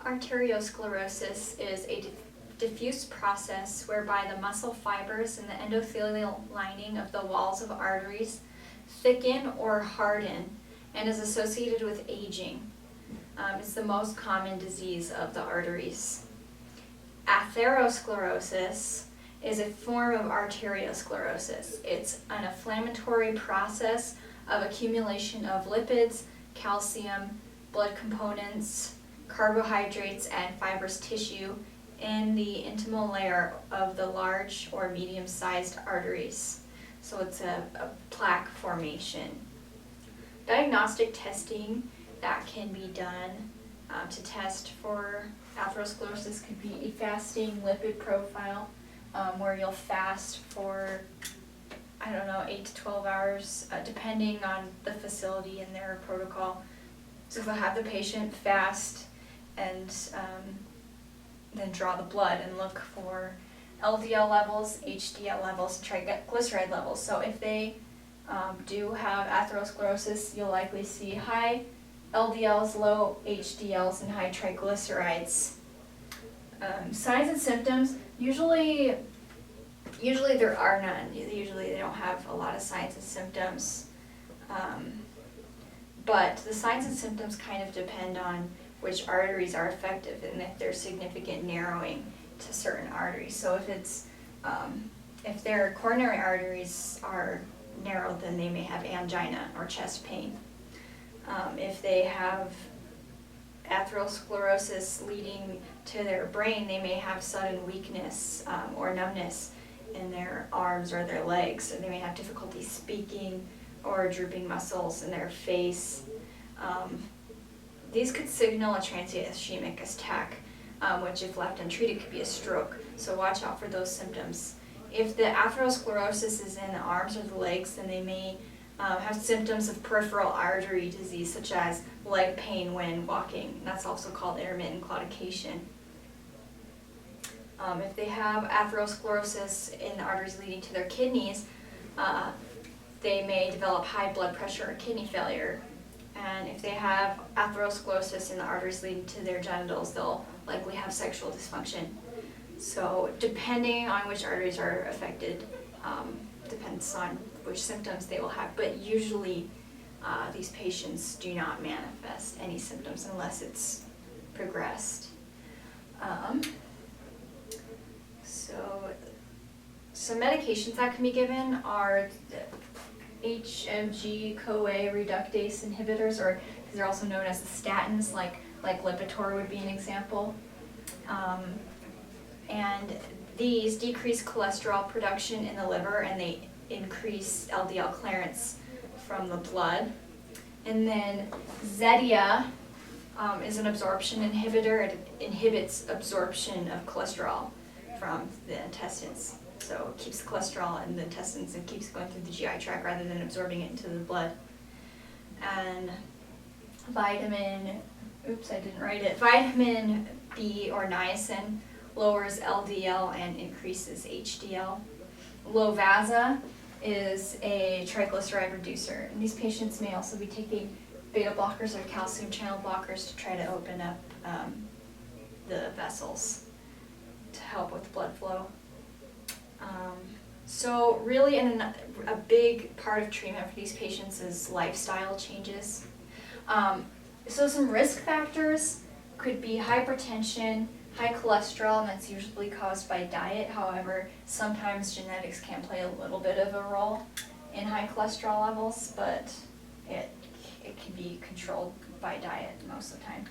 Arteriosclerosis is a diffuse process whereby the muscle fibers in the endothelial lining of the walls of arteries thicken or harden and is associated with aging. It's the most common disease of the arteries. Atherosclerosis is a form of arteriosclerosis. It's an inflammatory process of accumulation of lipids, calcium, blood components, carbohydrates, and fibrous tissue in the intimal layer of the large or medium-sized arteries. So it's a plaque formation. Diagnostic testing that can be done to test for atherosclerosis could be a fasting lipid profile, where you'll fast for, 8 to 12 hours, depending on the facility and their protocol. So they'll have the patient fast and then draw the blood and look for LDL levels, HDL levels, triglyceride levels. So if they do have atherosclerosis, you'll likely see high LDLs, low HDLs, and high triglycerides. Signs and symptoms, usually there are none. Usually they don't have a lot of signs and symptoms. But the signs and symptoms kind of depend on which arteries are affected and if there's significant narrowing to certain arteries. So if their coronary arteries are narrowed, then they may have angina or chest pain. If they have atherosclerosis leading to their brain, they may have sudden weakness or numbness in their arms or their legs, or they may have difficulty speaking or drooping muscles in their face. These could signal a transient ischemic attack, which if left untreated could be a stroke, so watch out for those symptoms. If the atherosclerosis is in the arms or the legs, then they may have symptoms of peripheral artery disease, such as leg pain when walking. That's also called intermittent claudication. If they have atherosclerosis in the arteries leading to their kidneys, they may develop high blood pressure or kidney failure. And if they have atherosclerosis in the arteries leading to their genitals, they'll likely have sexual dysfunction. So depending on which arteries are affected, depends on which symptoms they will have. But usually these patients do not manifest any symptoms unless it's progressed. So medications that can be given are HMG-CoA reductase inhibitors, or they're also known as the statins, like Lipitor would be an example. And these decrease cholesterol production in the liver, and they increase LDL clearance from the blood. And then Zetia is an absorption inhibitor. It inhibits absorption of cholesterol from the intestines. So it keeps the cholesterol in the intestines and keeps going through the GI tract rather than absorbing it into the blood. And vitamin B or niacin lowers LDL and increases HDL. Lovasa is a triglyceride reducer, and these patients may also be taking beta blockers or calcium channel blockers to try to open up the vessels to help with blood flow. So really a big part of treatment for these patients is lifestyle changes. So some risk factors could be hypertension, high cholesterol, and that's usually caused by diet. However, sometimes genetics can play a little bit of a role in high cholesterol levels, but it can be controlled by diet most of the time.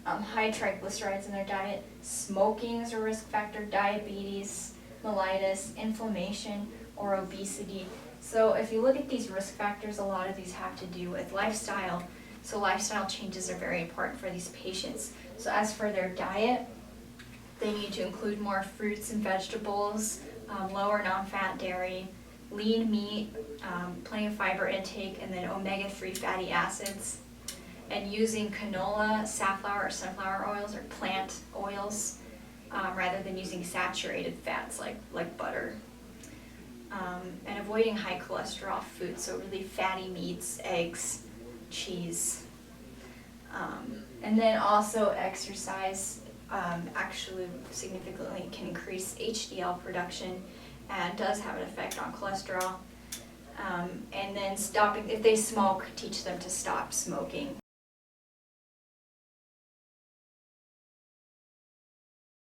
High triglycerides in their diet, smoking is a risk factor, diabetes, mellitus, inflammation, or obesity. So if you look at these risk factors, a lot of these have to do with lifestyle. So lifestyle changes are very important for these patients. So as for their diet, they need to include more fruits and vegetables, lower non-fat dairy, lean meat, plenty of fiber intake, and then omega-3 fatty acids. And using canola, safflower, or sunflower oils, or plant oils, rather than using saturated fats like butter. And avoiding high cholesterol foods, so really fatty meats, eggs, cheese. And then also exercise actually significantly can increase HDL production and does have an effect on cholesterol. And then stopping, if they smoke, teach them to stop smoking.